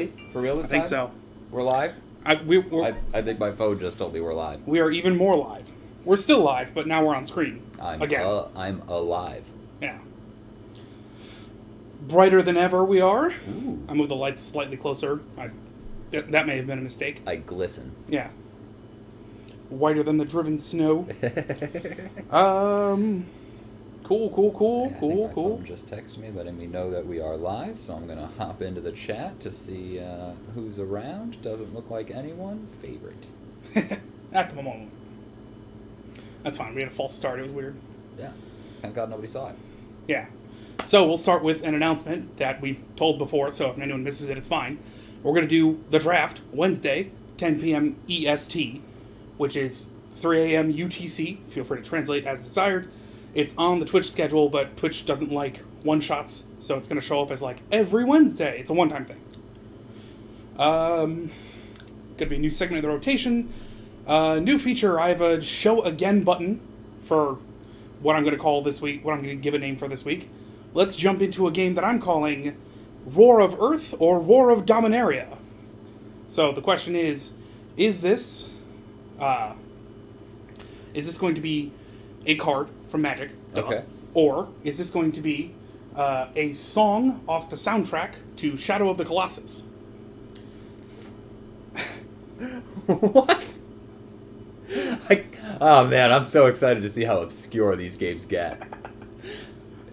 Really? For real this time? I think so. We're live? I think my phone just told me we're live. We are even more live. We're still live, but now we're on screen. Again. I'm alive. Yeah. Brighter than ever we are. Ooh. I moved the lights slightly closer. That may have been a mistake. I glisten. Yeah. Whiter than the driven snow. Cool. My phone just texted me letting me know that we are live, so I'm going to hop into the chat to see who's around. Doesn't look like anyone. Favorite. At the moment. That's fine. We had a false start. It was weird. Yeah. Thank God nobody saw it. Yeah. So we'll start with an announcement that we've told before, so if anyone misses it, it's fine. We're going to do the draft Wednesday, 10 p.m. EST, which is 3 a.m. UTC. Feel free to translate as desired. It's on the Twitch schedule, but Twitch doesn't like one-shots, so it's going to show up as like every Wednesday. It's a one-time thing. Going to be a new segment of the rotation. New feature, I have a show again button for what I'm going to call this week, what I'm going to give a name for this week. Let's jump into a game that I'm calling Roar of Earth or Roar of Dominaria. So the question is this going to be a card from Magic? Okay. Or is this going to be a song off the soundtrack to Shadow of the Colossus? What? Oh man, I'm so excited to see how obscure these games get.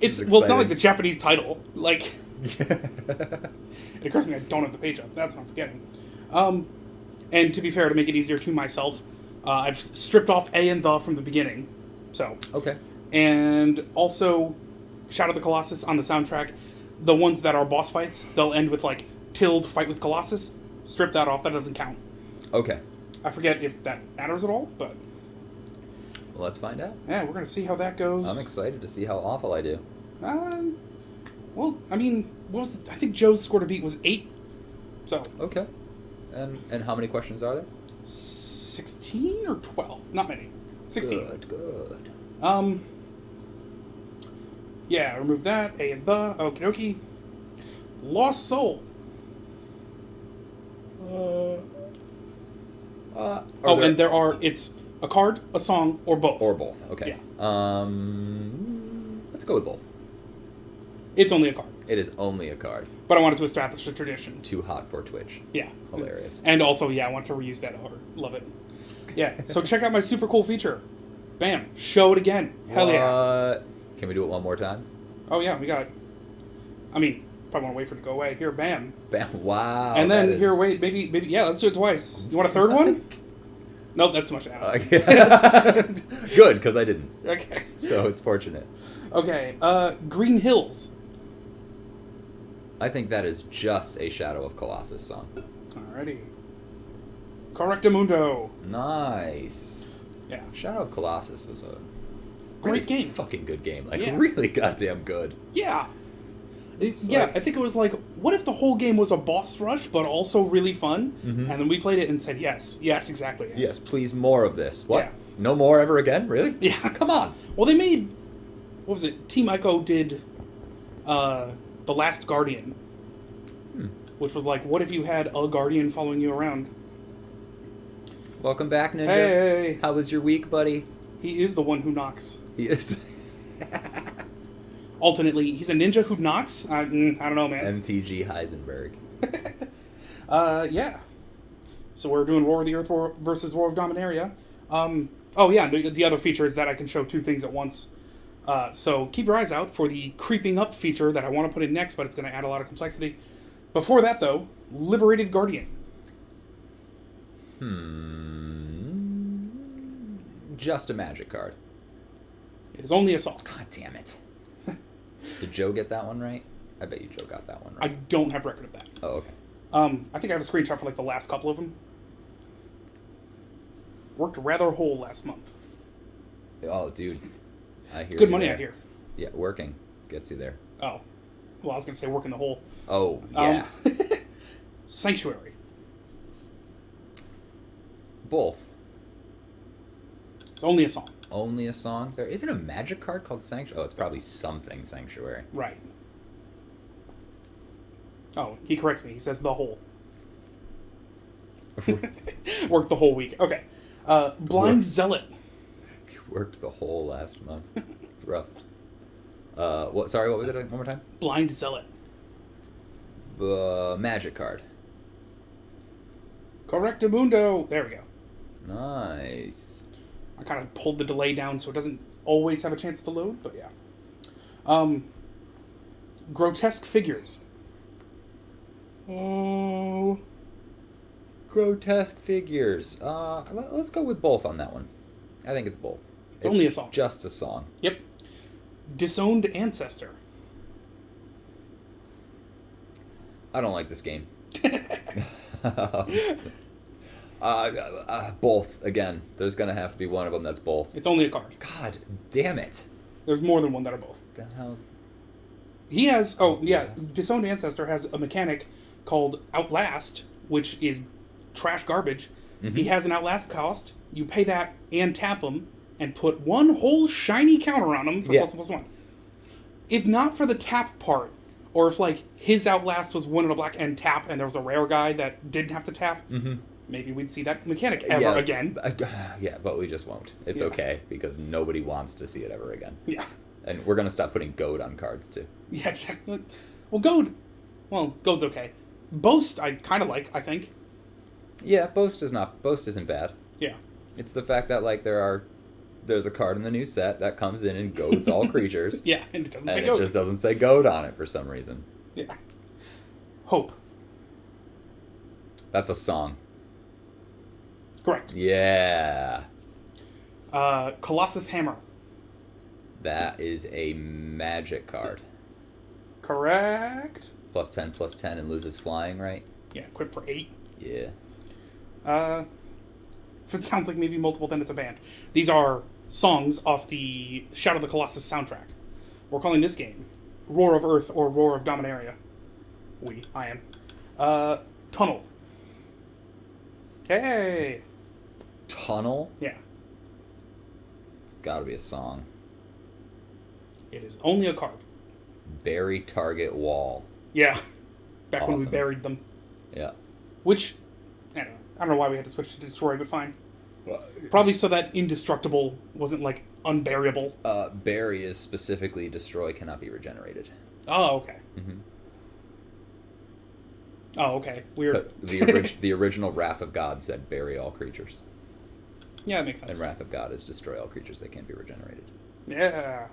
It's not like the Japanese title. Like, it occurs to me I don't have the page up. That's what I'm forgetting. And to be fair, to make it easier to myself, I've stripped off A and the from the beginning. So okay. And also, Shadow of the Colossus on the soundtrack, the ones that are boss fights, they'll end with like tilde fight with Colossus. Strip that off. That doesn't count. Okay. I forget if that matters at all, but Well, let's find out. yeah, we're gonna see how that goes. I'm excited to see how awful I do. Well, I mean, I think Joe's score to beat was 8. So Okay. And how many questions are there? 16 or 12? Not many. 16. Good. Yeah, remove that. A and the. Okie dokie. Lost Soul. And it's a card, a song, or both. Or both. Okay. Yeah. Let's go with both. It's only a card. It is only a card. But I wanted to establish a tradition. Too hot for Twitch. Yeah. Hilarious. And also, yeah, I want to reuse that. Love it. Yeah. So check out my super cool feature. Bam. Show it again. Hell yeah. Can we do it one more time? Oh yeah, we got it. I mean, probably want to wait for it to go away. Here, bam. Bam. Wow. And then here, wait, maybe, yeah, let's do it twice. You want a third one? Nope, that's too much to ask. Good, because I didn't. Okay. So it's fortunate. Okay, Green Hills. I think that is just a Shadow of Colossus song. Alrighty. Correctamundo. Nice. Yeah. Shadow of Colossus was a great game. Fucking good game. Like, Yeah. really goddamn good. Yeah. I think it was like, what if the whole game was a boss rush, but also really fun? Mm-hmm. And then we played it and said, yes, exactly. Yes, please, more of this. What? Yeah. No more ever again? Really? Yeah. Come on. Well, they made, what was it? Team Ico did The Last Guardian, which was like, what if you had a guardian following you around? Welcome back, Ninja. Hey. How was your week, buddy? He is the one who knocks. He is. Alternately, he's a ninja who knocks? I don't know, man. MTG Heisenberg. Yeah. So we're doing Roar of the Earth versus Roar of Dominaria. The other feature is that I can show two things at once. So keep your eyes out for the creeping up feature that I want to put in next, but it's going to add a lot of complexity. Before that, though, Liberated Guardian. Just a magic card. It is only a song. God damn it. Did Joe get that one right? I bet you Joe got that one right. I don't have record of that. Oh, okay. I think I have a screenshot for like the last couple of them. Worked rather whole last month. Oh, dude. I hear it's good you money there. out here. Yeah, working gets you there. Oh. Well, I was going to say working the hole. Oh, yeah. Sanctuary. Both. It's only a song. Only a song? There isn't a magic card called Sanctuary. Oh, it's probably something Sanctuary. Right. Oh, he corrects me. He says the hole. Worked the whole week. Okay. Blind Zealot. You worked the whole last month. It's rough. What? Sorry, what was it? One more time. Blind Zealot. The magic card. Correctamundo. There we go. Nice. I kind of pulled the delay down so it doesn't always have a chance to load, but yeah. Grotesque Figures. Oh. Grotesque Figures. Let's go with both on that one. I think it's both. It's only a song. Just a song. Yep. Disowned Ancestor. I don't like this game. Both. Again, there's going to have to be one of them that's both. It's only a card. God damn it. There's more than one that are both. The hell? He has... Oh, yeah. Yes. Disowned Ancestor has a mechanic called Outlast, which is trash garbage. Mm-hmm. He has an Outlast cost. You pay that and tap him and put one whole shiny counter on him for +1/+1. If not for the tap part, or if, like, his Outlast was one in a black and tap and there was a rare guy that didn't have to tap, maybe we'd see that mechanic ever again. Yeah, but we just won't. It's okay, because nobody wants to see it ever again. Yeah. And we're going to stop putting goad on cards, too. Yeah, exactly. Well, Goad's okay. Boast, I kind of like, I think. Yeah, Boast isn't bad. Yeah. It's the fact that, like, there's a card in the new set that comes in and goads all creatures. Yeah, and it doesn't say and Goad. it just doesn't say goad on it for some reason. Yeah. Hope. That's a song. Correct. Yeah. Colossus Hammer. That is a magic card. Correct. +10/+10 and loses flying, right? Yeah, equipped for 8. Yeah. If it sounds like maybe multiple, then it's a band. These are songs off the Shadow of the Colossus soundtrack. We're calling this game Roar of Earth or Roar of Dominaria. I am. Tunnel. Hey! Tunnel? Yeah. It's gotta be a song. It is only a card. Bury target wall. Yeah. Back when we Awesome. buried them. Yeah. Which, I don't know why we had to switch to Destroy, but fine. Probably so that Indestructible wasn't, like, unburiable. Bury is specifically destroy, cannot be regenerated. Oh, okay. Mm-hmm. Oh, okay. Weird. The original Wrath of God said bury all creatures. Yeah, that makes sense. And Wrath of God is destroy all creatures that can't be regenerated. Yeah.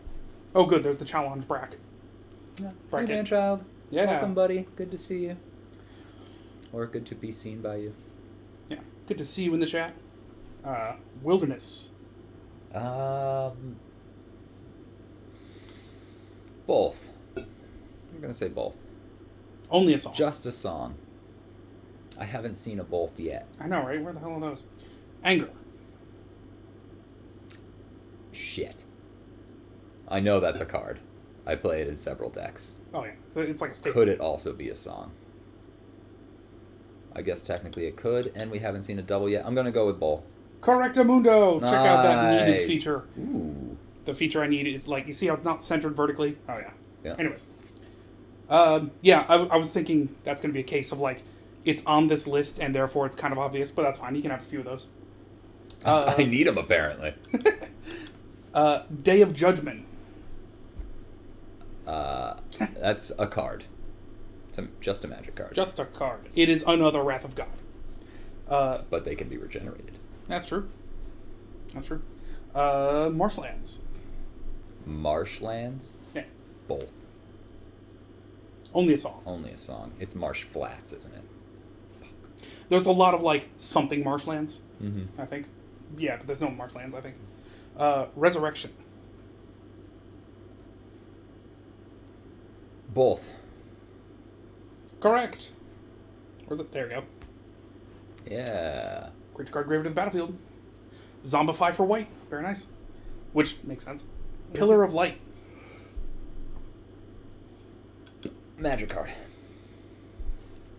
Oh, good. There's the challenge, Brack. Yeah. Bracket. Hey, man-child. Yeah. Welcome, buddy. Good to see you. Or good to be seen by you. Yeah. Good to see you in the chat. Wilderness. Both. I'm going to say both. Only a song. Just a song. I haven't seen a both yet. I know, right? Where the hell are those? Anger. Shit. I know that's a card. I play it in several decks. Oh, yeah. So it's like a staple. Could it also be a song? I guess technically it could, and we haven't seen a double yet. I'm going to go with both. Correctamundo! Check out that needed Nice. feature. Ooh. The feature I need is, like, you see how it's not centered vertically? Oh, yeah. Yeah. Anyways. Yeah, I was thinking that's going to be a case of, like, it's on this list, and therefore it's kind of obvious, but that's fine. You can have a few of those. I need them, apparently. Day of Judgment. That's a card. It's just a magic card. Just a card. It is another Wrath of God. But they can be regenerated. That's true. That's true. Marshlands. Marshlands? Yeah. Both. Only a song. Only a song. It's Marsh Flats, isn't it? There's a lot of, like, something marshlands, Mm-hmm. I think. Yeah, but there's no marshlands, I think. Resurrection. Both. Correct. Where's it? There we go. Yeah. Creature card graved to the battlefield. Zombify for white. Very nice. Which makes sense. Pillar of Light. Magic card.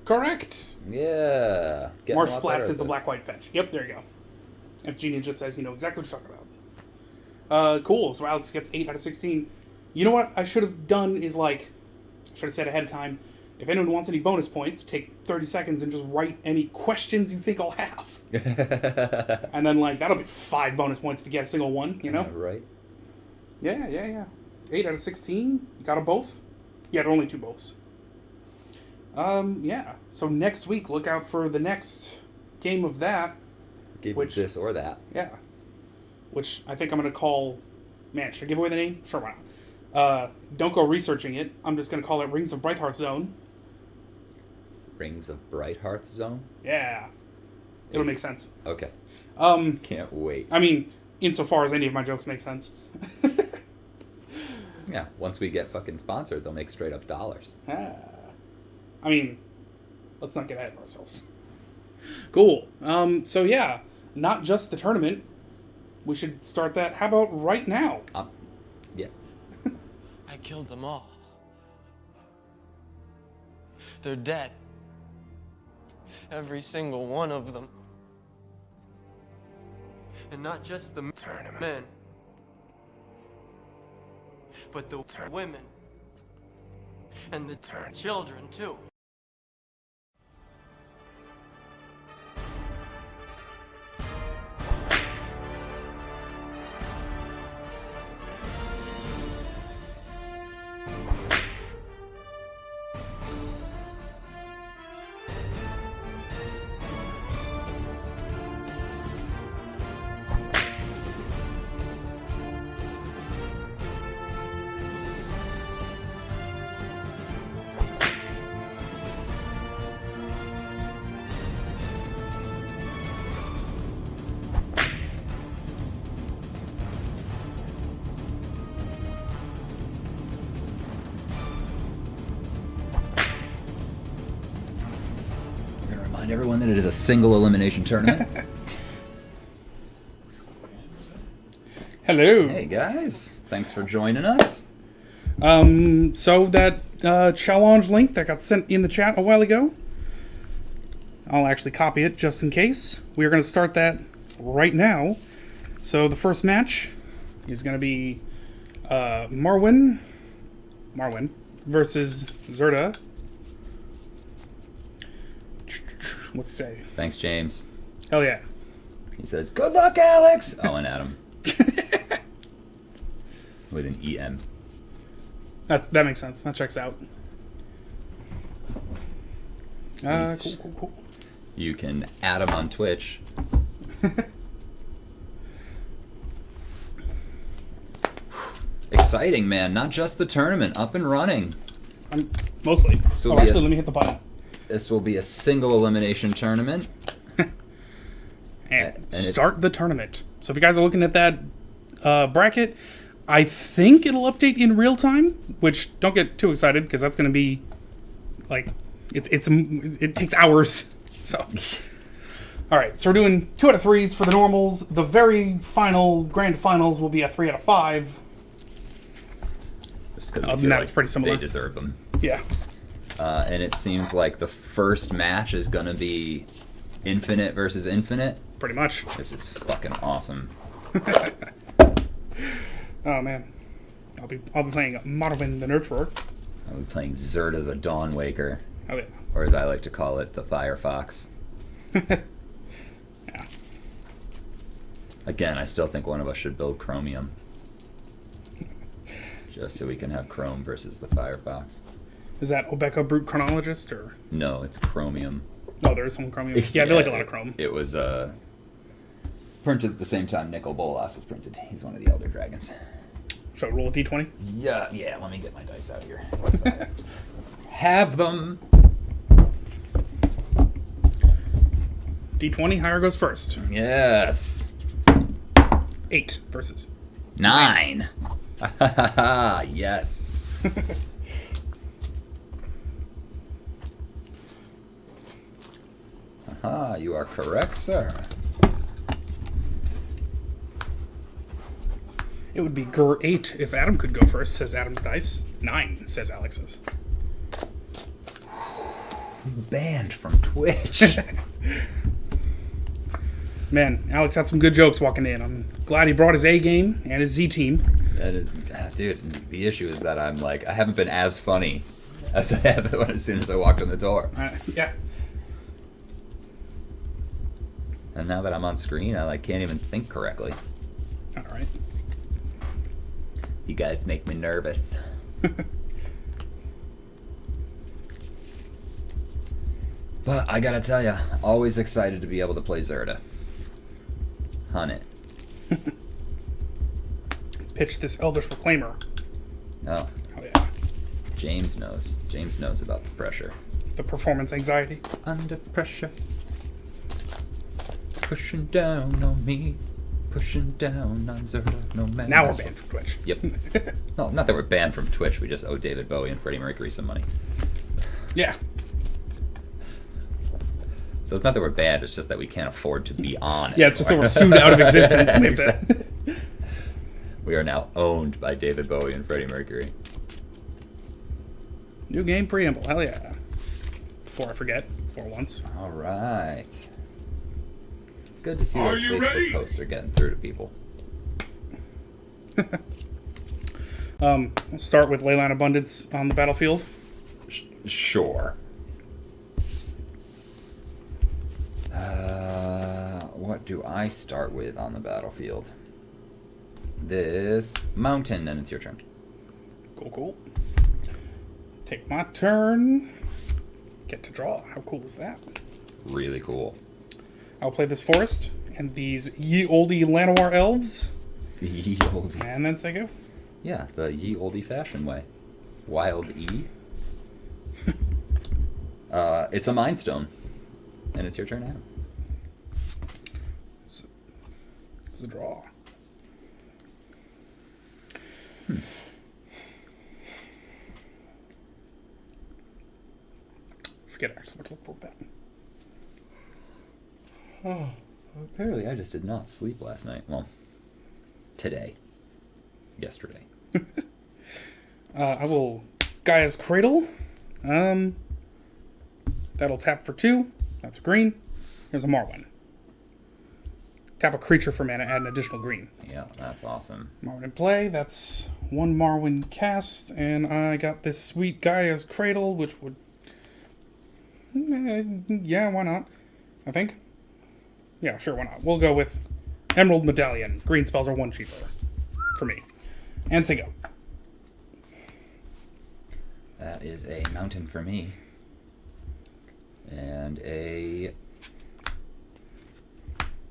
Correct. Yeah. Getting Marsh a lot Flats better is the at black white fetch. Yep, there you go. If Genius just says, you know exactly what you're talking about. Cool. So Alex gets 8 out of 16. You know what I should have done is, like, I should have said ahead of time, If anyone wants any bonus points, take 30 seconds and just write any questions you think I'll have. And then, like, that'll be 5 bonus points if you get a single one, you know? Right. Yeah. 8 out of 16. You got them both? Yeah, there are only 2 boths. Yeah. So next week, look out for the next game of that. Which this or that. Yeah. Which I think I'm going to call... Man, should I give away the name? Sure, why not? Don't go researching it. I'm just going to call it Rings of Brighthearth Zone. Rings of Brighthearth Zone? Yeah. It'll make sense. Okay. Can't wait. I mean, insofar as any of my jokes make sense. Yeah, once we get fucking sponsored, they'll make straight up dollars. I mean, let's not get ahead of ourselves. Cool. So yeah, not just the tournament. We should start that. How about right now? Yeah. I killed them all. They're dead. Every single one of them. And not just the men, but the women. And the children, too. Everyone that it is a single elimination tournament. Hello. Hey guys, thanks for joining us. So that challenge link that got sent in the chat a while ago, I'll actually copy it just in case. We're going to start that right now. So the first match is going to be Marwyn versus Zerda. What's he say? Thanks, James. Hell yeah. He says, "Good luck, Alex." Oh, and Adam. With an EM. That makes sense. That checks out. Cool. You can add him on Twitch. Exciting, man. Not just the tournament. Up and running. Mostly. Let me hit the button. This will be a single elimination tournament. and start the tournament. So if you guys are looking at that bracket, I think it'll update in real time, which don't get too excited because that's going to be like it takes hours. So all right, so we're doing 2 out of 3s for the normals. The very final grand finals will be a 3 out of 5. Just because that's pretty similar. They deserve them. Yeah. And it seems like the first match is going to be Infinite versus Infinite. Pretty much. This is fucking awesome. Oh man, I'll be playing Marwyn the Nurturer. I'll be playing Zerda the Dawnwaker. Oh yeah. Or as I like to call it, the Firefox. Yeah. Again, I still think one of us should build Chromium. Just so we can have Chrome versus the Firefox. Is that Obeka Brute Chronologist or? No, it's Chromium. No, there is some Chromium. Yeah, they like a lot of Chrome. It was printed at the same time Nicol Bolas was printed. He's one of the Elder Dragons. So roll a d20? Yeah, let me get my dice out here. Have them. D20, higher goes first. Yes. 8 versus 9. Yes. Aha, you are correct, sir. It would be Gur 8 if Adam could go first, says Adam's dice. 9, says Alex's. Banned from Twitch. Man, Alex had some good jokes walking in. I'm glad he brought his A game and his Z team. Dude, the issue is that I haven't been as funny That's what happened as soon as I walked in the door. Yeah. And now that I'm on screen, I can't even think correctly. All right. You guys make me nervous. But I gotta tell ya, always excited to be able to play Zerda. Hunt it. Pitch this Elvish Reclaimer. Oh, Oh yeah. James knows. James knows about the pressure. The performance anxiety. Under pressure. Pushing down on me. Pushing down on Zerda. No man. Now we're banned from Twitch. Yep. No, not that we're banned from Twitch. We just owe David Bowie and Freddie Mercury some money. Yeah. So it's not that we're banned. It's just that we can't afford to be on. Yeah, it's just that we're sued out of existence. We have to- Exactly. We are now owned by David Bowie and Freddie Mercury. New game preamble. Hell yeah. Before I forget, for once. All right. Good to see those Facebook posts are getting through to people. We'll start with Leyline Abundance on the battlefield. Sure. What do I start with on the battlefield? This mountain, and it's your turn. Cool, cool. Take my turn. Get to draw. How cool is that? Really cool. I'll play this forest and these ye olde Llanowar elves. Ye olde. And then say go. Yeah, the ye olde fashioned way. Wild E. It's a Mind Stone. And it's your turn now. It's a draw. Forget actually what to look for with that. Oh, apparently I just did not sleep last night. Well, today. Yesterday. I will Gaia's Cradle. That'll tap for 2. That's a green. Here's a Marwyn. Tap a creature for mana, add an additional green. Yeah, that's awesome. Marwyn in play. That's 1 Marwyn cast, and I got this sweet Gaia's Cradle, which would... yeah, why not? I think. Yeah, sure, why not? We'll go with Emerald Medallion. Green spells are 1 cheaper. For me. And say go. That is a mountain for me. And a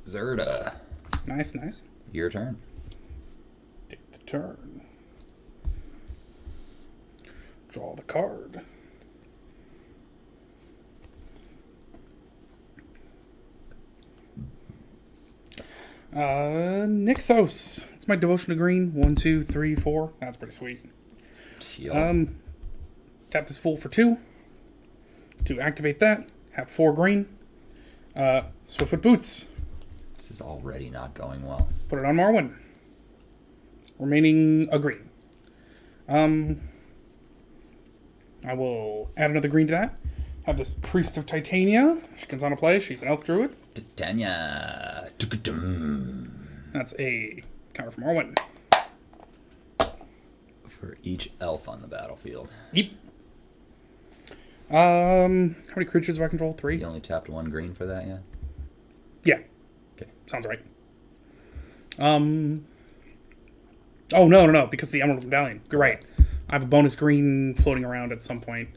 Zerda. Nice, nice. Your turn. Take the turn. Draw the card. Nykthos. It's my devotion to green. 1, 2, 3, 4. That's pretty sweet. Yep. Tap this fool for 2. To activate that, have 4 green. Swiftfoot Boots. This is already not going well. Put it on Marwyn. Remaining a green. I will add another green to that. Have this Priest of Titania. She comes on to play. She's an elf druid. Titania. That's a counter from Marwyn. For each elf on the battlefield. Yep. How many creatures do I control? 3? You only tapped 1 green for that, yeah? Yeah. Okay. Sounds right. Oh, no, because of the Emerald Medallion. You're right. I have a bonus green floating around at some point.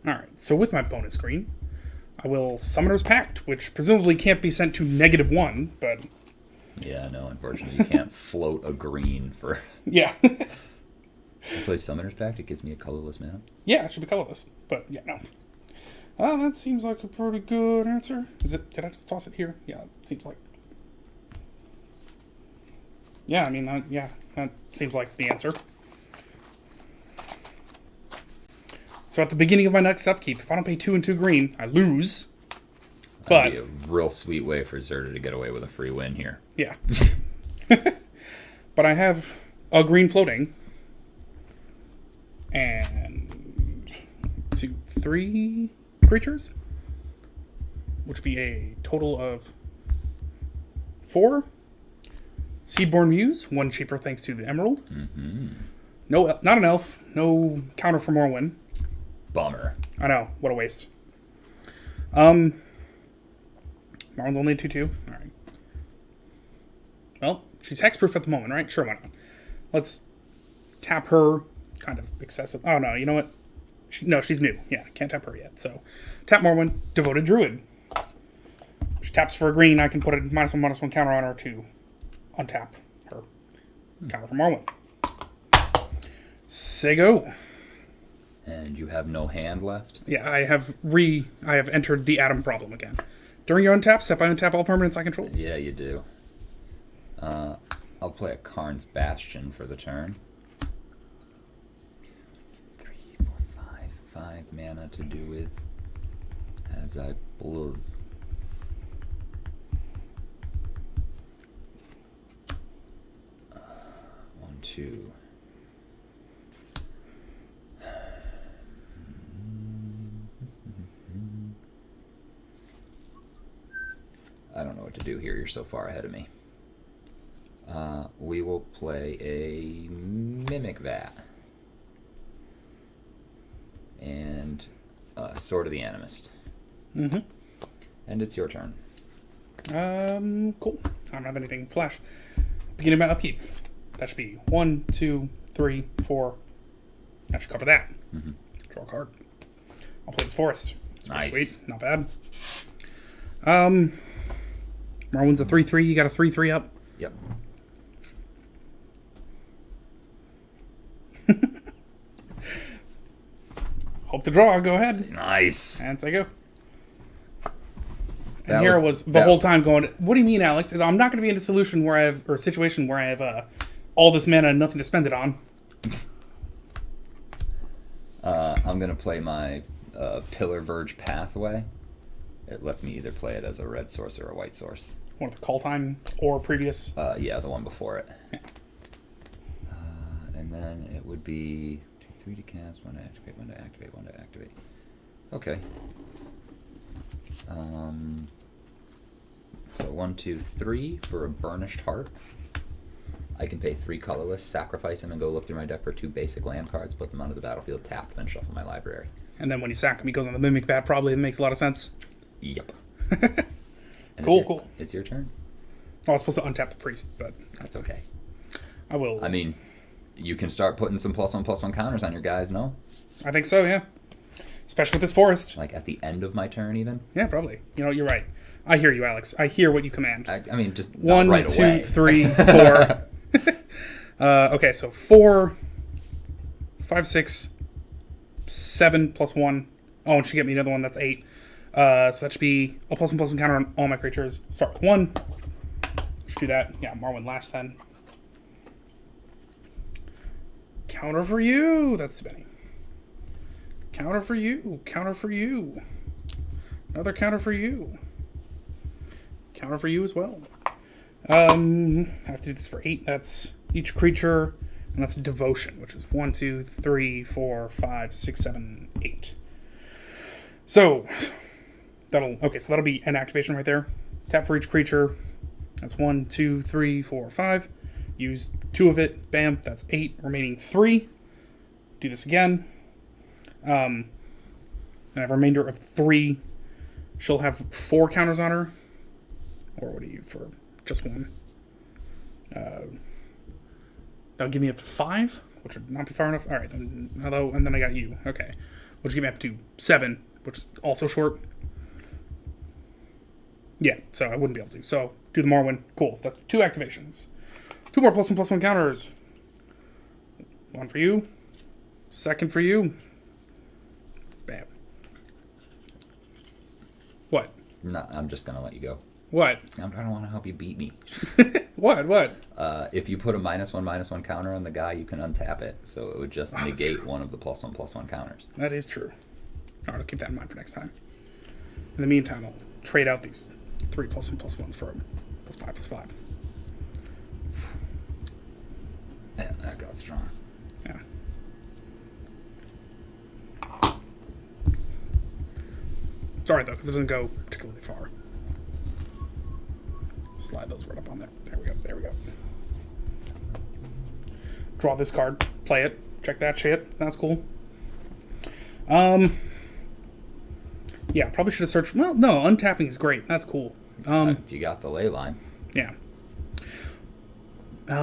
Alright, so with my bonus green, I will Summoner's Pact, which presumably can't be sent to -1, but... Yeah, no, unfortunately you can't float a green for... Yeah. I play Summoner's Pact, it gives me a colorless mana. Yeah, it should be colorless, but yeah, no. That seems like a pretty good answer. Is it? Did I just toss it here? Yeah, it seems like... Yeah, I mean, yeah, that seems like the answer. So at the beginning of my next upkeep, if I don't pay 2 and 2 green, I lose. But That'd be a real sweet way for Zerda to get away with a free win here. yeah. But I have a green floating. And 2, 3 creatures. which would be a total of 4. Seedborn Muse, 1 cheaper thanks to the Emerald. Mm-hmm. No, not an elf. No counter for Morrowind. Bummer. I know, what a waste. Morrowind's only a 2/2. All right. Well, she's hexproof at the moment, right? Sure, why not? Let's tap her. Kind of excessive. Oh no, you know what? No, she's new. Yeah, can't tap her yet. So, tap Morrowind, Devoted Druid. She taps for a green. I can put a -1/-1 counter on her to untap her. Counter for Morrowind. Say go. And you have no hand left? Yeah, I have entered the Atom problem again. During your untap, step I untap all permanents I control. Yeah, you do. I'll play a Karn's Bastion for the turn. 3, 4, 5 mana to do with as I blizz. One, two. I don't know what to do here. You're so far ahead of me. We will play a Mimic Vat. And Sword of the Animist. Mm-hmm. And it's your turn. Cool. I don't have anything. Flash. Beginning my upkeep. That should be 1, 2, 3, 4. That should cover that. Mm-hmm. Draw a card. I'll play this Forest. It's pretty Nice. sweet. Not bad. Morrowind's a 3/3. You got a 3/3 up. Yep. Hope to draw. Go ahead. Nice. And say go. That And here was- was the that- whole time going, what do you mean, Alex? I'm not going to be in a situation where I have all this mana and nothing to spend it on. I'm going to play my Pillar Verge Pathway. It lets me either play it as a red source or a white source. One of the call time or previous. Yeah, the one before it. And then it would be 3 to cast, 1 to activate, 1 to activate, 1 to activate. Okay. So 1, 2, 3 for a Burnished Heart. I can pay 3 colorless, sacrifice them, and go look through my deck for 2 basic land cards, put them onto the battlefield tapped, then shuffle my library. And then when you sack him, he goes on the Mimic Bat. Probably. It makes a lot of sense. Yep. Cool. It's your turn. Oh, I was supposed to untap the Priest, but That's okay. I will. I mean, you can start putting some +1/+1 counters on your guys, no? I think so, yeah. Especially with this Forest. Like at the end of my turn, even? Yeah, probably. You know, you're right. I hear you, Alex. I hear what you command. I mean, just not 1, right 2, away. 3, 4. Okay, so 4, 5, 6, 7 plus 1. Oh, and she get me another one. That's 8. So that should be a +1/+1 counter on all my creatures. Start with 1. Should do that. Yeah, Morrowind last then. Counter for you. That's too many. Counter for you. Counter for you. Another counter for you. Counter for you as well. I have to do this for 8. That's each creature, and that's Devotion, which is 1, 2, 3, 4, 5, 6, 7, 8. So that'll be an activation right there. Tap for each creature. That's 1, 2, 3, 4, 5. Use 2 of it. Bam. That's 8. Remaining 3. Do this again. And I have a remainder of 3. She'll have 4 counters on her. Or what do you for just 1? That'll give me up to 5, which would not be far enough. All right, then hello, and then I got you. Okay, which give me up to 7, which is also short. Yeah, so I wouldn't be able to. So do the Morrowind. Cool. So that's 2 activations. 2 more +1/+1 counters. 1 for you. 2nd for you. Bam. What? No, I'm just going to let you go. What? I don't want to help you beat me. What? If you put a -1/-1 counter on the guy, you can untap it. So it would just negate one of the +1/+1 counters. That is true. All right, I'll keep that in mind for next time. In the meantime, I'll trade out these 3 +1/+1s for a +5/+5. Yeah, that got strong. Yeah. Sorry, though, because it doesn't go particularly far. Slide those right up on there. There we go. There we go. Draw this card. Play it. Check that shit. That's cool. Yeah, probably should have searched. Well, no, untapping is great. That's cool. If you got the ley line. Yeah.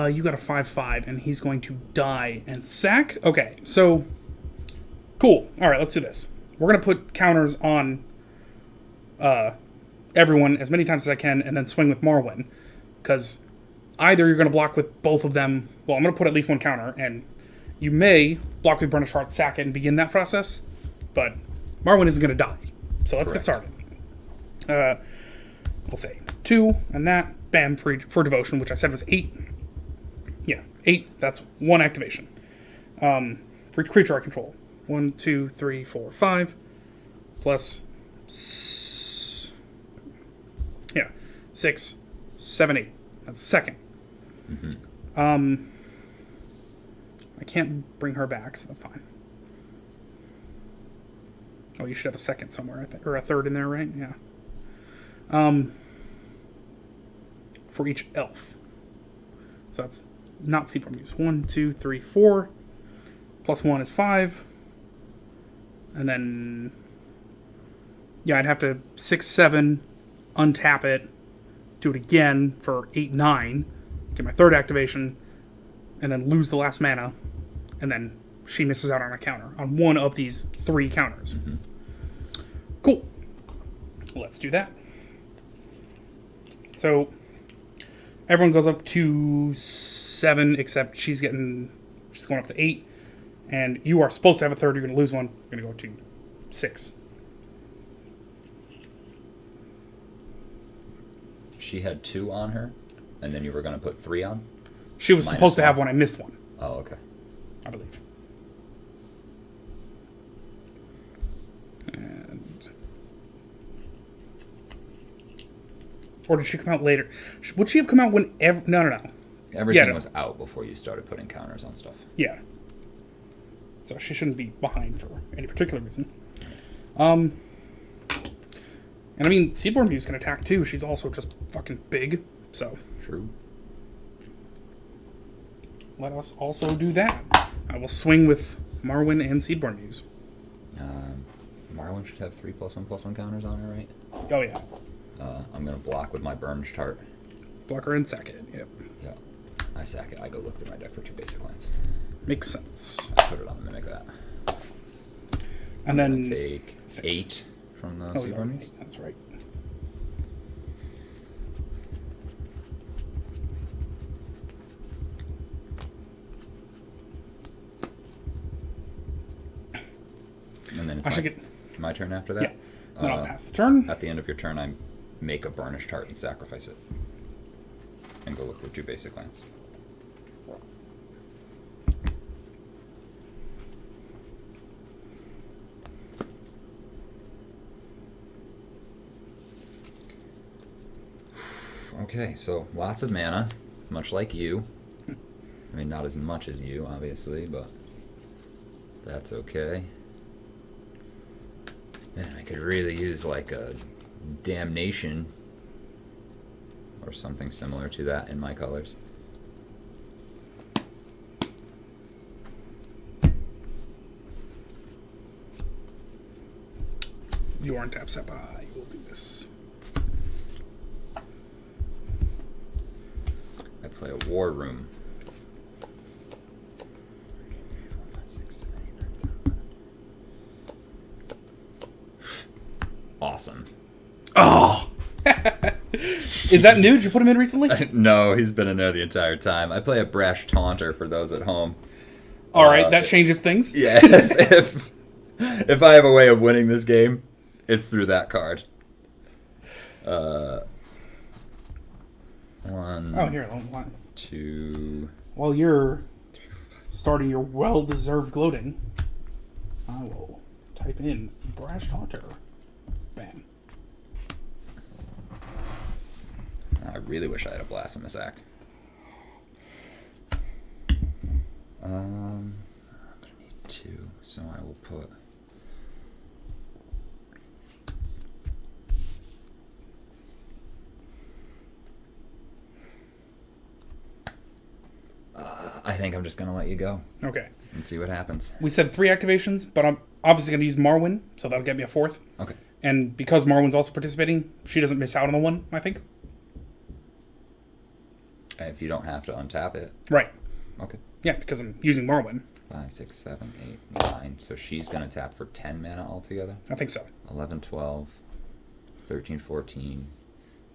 You got a 5/5, and he's going to die and sack. Okay, so cool. All right, let's do this. We're gonna put counters on everyone as many times as I can, and then swing with Marwyn, because either you're gonna block with both of them. Well, I'm gonna put at least one counter, and you may block with Burnished Heart, sack it, and begin that process. But Marwyn isn't gonna die, so let's get started. We'll say 2, and that, bam, for devotion, which I said was 8. Yeah, 8. That's 1 activation. For each creature I control. 1, 2, 3, 4, 5. Plus 6, 7, 8. That's a second. I can't bring her back, so that's fine. Oh, you should have a second somewhere, I think, or a third in there, right? Yeah. For each elf. So that's not Seedborn Muse. 1, 2, 3, 4. Plus 1 is 5. And then, yeah, I'd have to 6, 7, untap it, do it again for 8, 9, get my third activation, and then lose the last mana, and then she misses out on a counter, on one of these 3 counters. Cool. Let's do that. So, everyone goes up to 7, except she's going up to 8. And you are supposed to have a third, you're going to lose one. You're going to go to 6. She had 2 on her, and then you were going to put 3 on? She was supposed to have 1, I missed 1. Oh, okay. I believe. And... Or did she come out later? Would she have come out whenever... No. Everything was out before you started putting counters on stuff. Yeah. So she shouldn't be behind for any particular reason. And I mean, Seedborn Muse can attack too. She's also just fucking big, so... True. Let us also do that. I will swing with Marwyn and Seedborn Muse. Marwyn should have 3+1/+1 counters on her, right? Oh, yeah. I'm going to block with my Burnished Heart. Block her and sack it, yep. Yeah. I sack it. I go look through my deck for 2 basic lands. Makes sense. I put it on the Mimic that. And then... Take 6. 8 from the Seedborn Muse. That's right. And then it's my turn after that? Yeah. Then I'll pass the turn. At the end of your turn, I make a Burnished Heart and sacrifice it. And go look for 2 basic lands. Okay, so lots of mana, much like you. I mean, not as much as you, obviously, but that's okay. Man, I could really use like a Damnation or something similar to that in my colors. You aren't tap Seppa. You will do this. I play a War Room. Awesome. Oh! Is that new? Did you put him in recently? No, he's been in there the entire time. I play a Brash Taunter for those at home. All right, that changes things. Yeah, if I have a way of winning this game, it's through that card. 1. Oh, here, hold 2. While you're starting your well-deserved gloating, I will type in Brash Taunter. Bam. I really wish I had a Blasphemous Act. I'm gonna need 2, so I will put I think I'm just going to let you go Okay. and see what happens. We said 3 activations, but I'm obviously going to use Marwyn, so that'll get me a 4th. Okay. And because Marwyn's also participating, she doesn't miss out on the 1, I think. If you don't have to untap it. Right. Okay. Yeah, because I'm using Marwyn. 5, 6, 7, 8, 9. So she's going to tap for 10 mana altogether. I think so. 11, 12, 13, 14,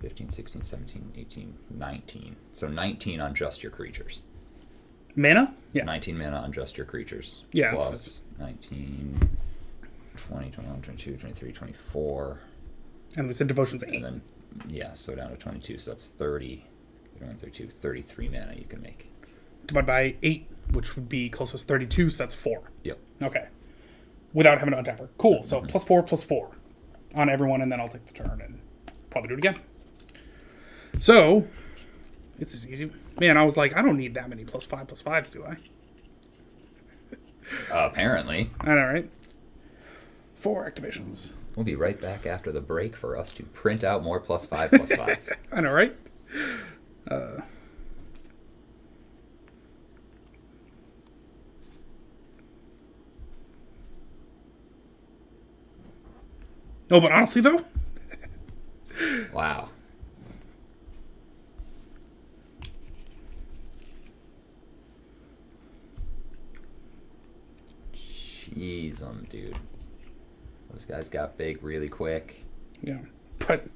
15, 16, 17, 18, 19. So 19 on just your creatures. Mana? Yeah. 19 mana on just your creatures. Yeah, Plus 19, 20, 21, 22, 23, 24. And we said Devotion's 8. And then, yeah, so down to 22. So that's 30, 31, 32, 33 mana you can make. Divided by 8, which would be closest 32, so that's 4. Yep. Okay. Without having to untap her. Cool. So +4/+4 on everyone, and then I'll take the turn and probably do it again. So, this is easy. Man, I was like, I don't need that many +5/+5s, do I? Apparently. I know, right? 4 activations. We'll be right back after the break for us to print out more +5/+5s. I know, right? No, but honestly, though, Wow. Jeez, dude. Those guys got big really quick. yeah. But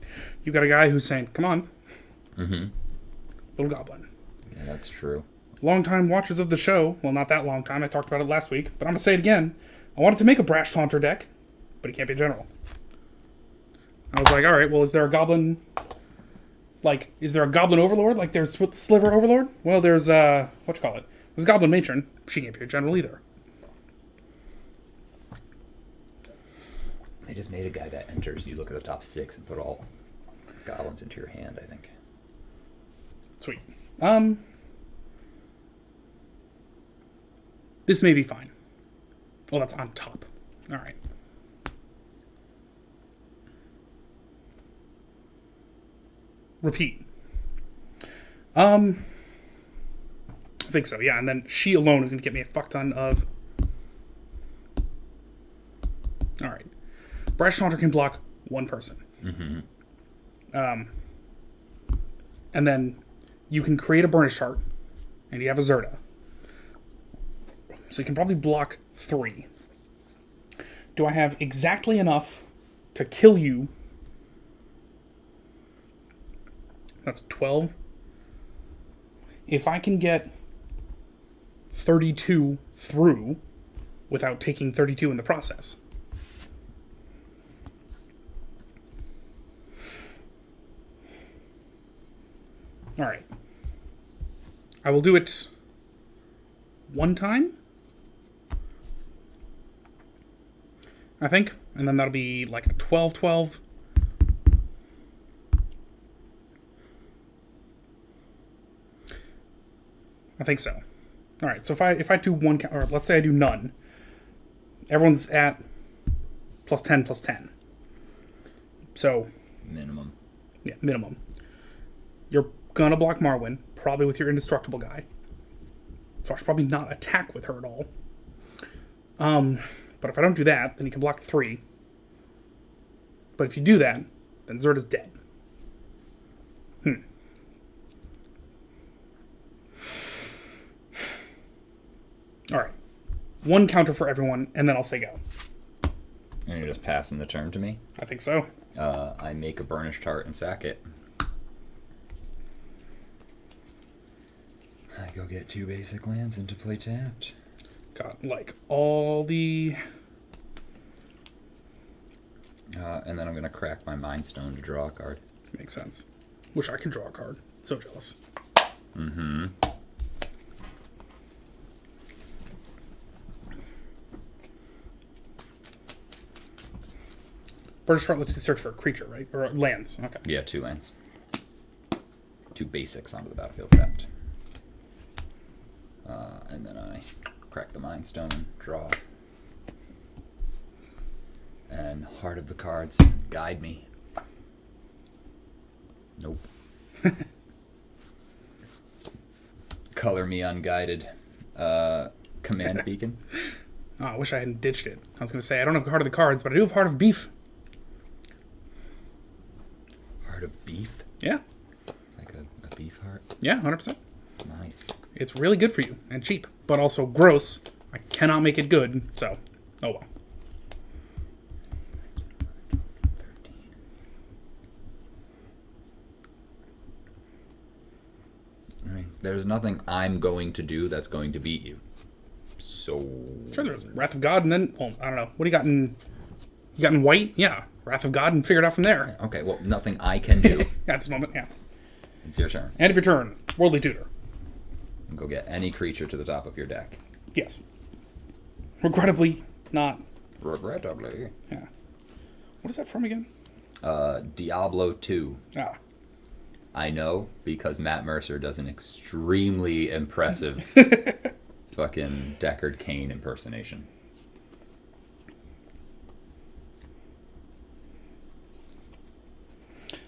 you got a guy who's saying, come on, Mm-hmm. little goblin. Yeah, that's true. Longtime watchers of the show, well, not that long time, I talked about it last week, but I'm going to say it again. I wanted to make a Brash Taunter deck, but he can't be a general. I was like, all right, well, is there a goblin, like, is there a goblin overlord, like there's with the Sliver Overlord? Well, there's, whatchamacallit? There's Goblin Matron. She can't be a general either. They just made a guy that enters. You look at the top 6 and put all goblins into your hand, I think. Sweet. This may be fine. Oh, that's on top. All right. Repeat. I think so, yeah. And then she alone is going to get me a fuck ton of... All right. Brash Taunter can block 1 person. Mm-hmm. And then you can create a Burnish Heart, and you have a Zerda. So you can probably block 3. Do I have exactly enough to kill you? That's 12. If I can get 32 through without taking 32 in the process. All right. I will do it 1 time, I think. And then that'll be like a 12/12. I think so. All right, so if I do 1, or let's say I do none, everyone's at +10/+10. So, Minimum. yeah, minimum. You're gonna block Marwyn, probably with your indestructible guy. So I should probably not attack with her at all. But if I don't do that, then you can block 3. But if you do that, then Zerda's dead. Alright. 1 counter for everyone, and then I'll say go. And you're just passing the turn to me? I think so. I make a Burnished Heart and sack it. I go get 2 basic lands into play tapped. Got, like, all the... And then I'm going to crack my Mind Stone to draw a card. Makes sense. Wish I could draw a card. So jealous. Mm-hmm. Burnish Heart lets you search for a creature, right? Or lands. Okay. Yeah, 2 lands. 2 basics onto the battlefield tapped. And then I crack the Mind Stone, draw. And Heart of the Cards, guide me. Nope. Color me unguided. Command beacon. Oh, I wish I hadn't ditched it. I was going to say, I don't have Heart of the Cards, but I do have Heart of Beef. Heart of beef? Yeah. Like a beef heart? Yeah, 100%. Nice. It's really good for you and cheap, but also gross. I cannot make it good, so oh well. 13. I mean, there's nothing I'm going to do that's going to beat you. So Sure, there's Wrath of God, and then, well, I don't know. What do you got in? You got in white? Yeah, Wrath of God, and figure it out from there. okay, well, nothing I can do. At this moment, yeah. It's your turn. End of your turn. Worldly Tutor. Go get any creature to the top of your deck. Yes. Regrettably, not. Regrettably. Yeah. What is that from again? Diablo 2. Ah. I know, because Matt Mercer does an extremely impressive fucking Deckard Cain impersonation.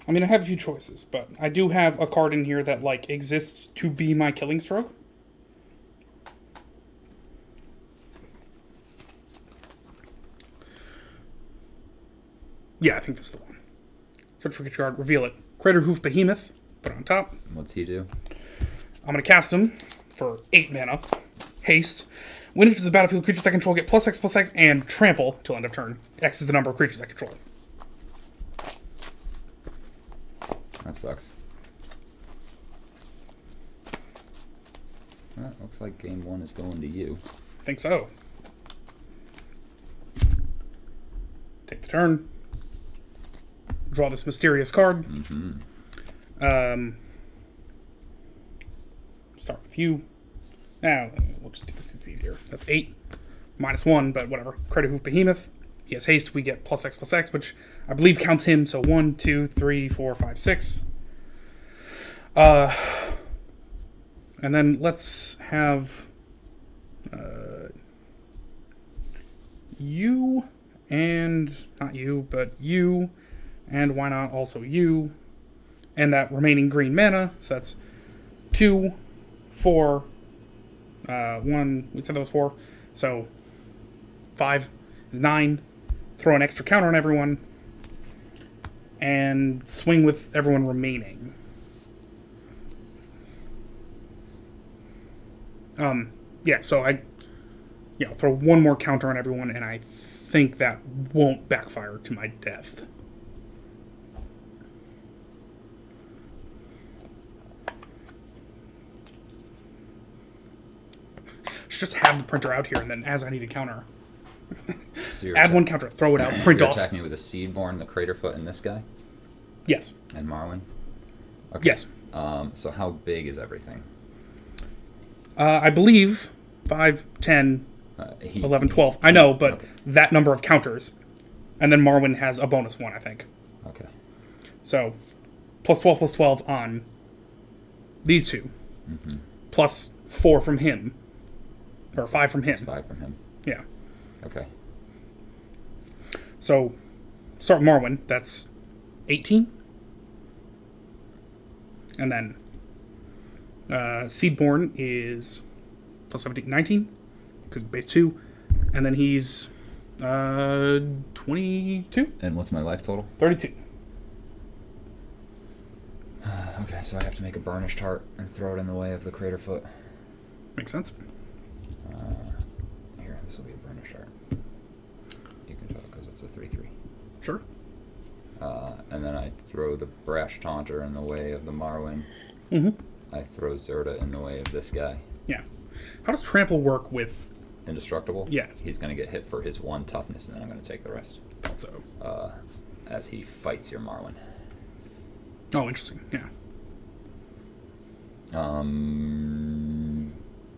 I mean, I have a few choices, but I do have a card in here that, like, exists to be my Killing Stroke. Yeah, I think this is the one. Search for creature card, reveal it. Crater Hoof Behemoth, put it on top. What's he do? I'm going to cast him for 8 mana. Haste. When it enters the battlefield, creatures I control get +X/+X and trample till end of turn. X is the number of creatures I control. That sucks. Well, looks like game 1 is going to you. I think so. Take the turn. Draw this mysterious card. Start with you. Now, we'll just do this, it's easier. That's 8. -1, but whatever. Crater Hoof Behemoth. He has haste, we get +X/+X, which I believe counts him, so 1, 2, 3, 4, 5, 6. And then let's have you and, not you, but you, and why not also you, and that remaining green mana, so that's 2, 4, 1, we said that was 4, so 5 is 9, throw an extra counter on everyone, and swing with everyone remaining. Yeah, so throw one more counter on everyone, and I think that won't backfire to my death. Should just have the printer out here, and then as I need a counter, So add one counter, throw it out, print you're off. attacking me with a Seedborn, the Craterfoot, and this guy? Yes. And Marwyn? Okay. Yes. So how big is everything? I believe 5, 10, 11, 12. I know, but okay. that number of counters. And then Marwyn has a bonus 1, I think. Okay. So, +12/+12 on these two. Plus 4 from him. Or 5 from him. It's 5 from him. Yeah. Okay. So, start with Marwyn. That's 18. And then Seedborn is +17, 19. Because base 2. And then he's 22? And what's my life total? 32. Okay, so I have to make a Burnished Heart and throw it in the way of the Craterfoot. Makes sense. Here, this will be a Burnished Heart. You can tell because it's a 3/3. Sure. And then I throw the Brash Taunter in the way of the Marwyn. I throw Zerda in the way of this guy. Yeah. How does trample work with... Indestructible? Yeah. He's going to get hit for his 1 toughness, and then I'm going to take the rest. So. As he fights your Marwyn. Oh, interesting. Yeah.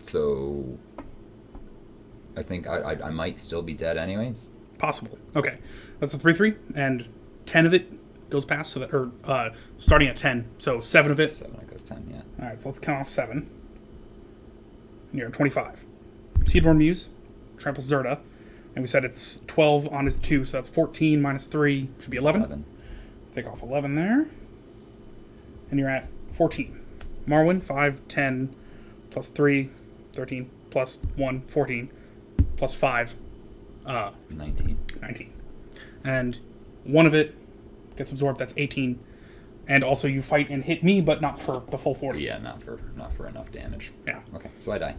So I think I might still be dead anyways. Possible. Okay. That's a 3/3, and 10 of it goes past, so that, or starting at 10, so 7 of it. 7, it goes 10, yeah. Alright, so let's count off 7. And you're at 25. Seedborn Muse, Trample Zerda, and we said it's 12 on his 2, so that's 14 minus 3, should be 11. Take off 11 there. And you're at 14. Marwyn, 5, 10, plus 3, 13, plus 1, 14, plus 5, 19. 19. And one of it gets absorbed, that's 18. And also you fight and hit me, but not for the full 40. Yeah, not for enough damage. Yeah. Okay, so I die.